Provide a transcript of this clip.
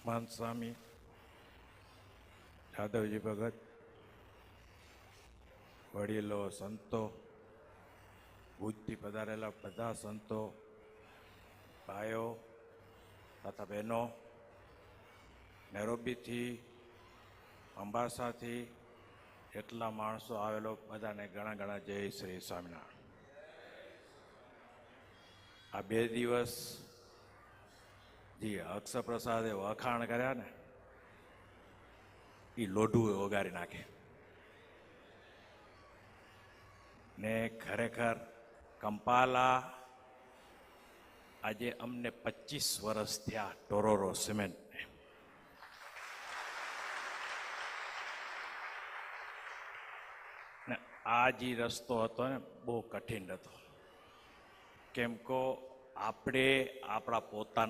મહંત સ્વામી, યાદવજી ભગત, વડીલો, સંતો, ભુજથી પધારેલા બધા સંતો, ભાઈઓ તથા બહેનો, નૈરોબીથી, અંબાસાથી એટલા માણસો આવેલો બધાને ઘણા ઘણા જય શ્રી સ્વામિનારાયણ. આ 2 દિવસ જે અક્ષર પ્રસાદે વખાણ કર્યા ને એ લોઢું વગાડી નાખે ને ખરેખર કંપાલા આજે અમને 25 વર્ષ થયા ટોરોરો સિમેન્ટ ને આ જે રસ્તો હતો ને બહુ કઠિન હતો, કેમ કે આપણે આપણા પોતાના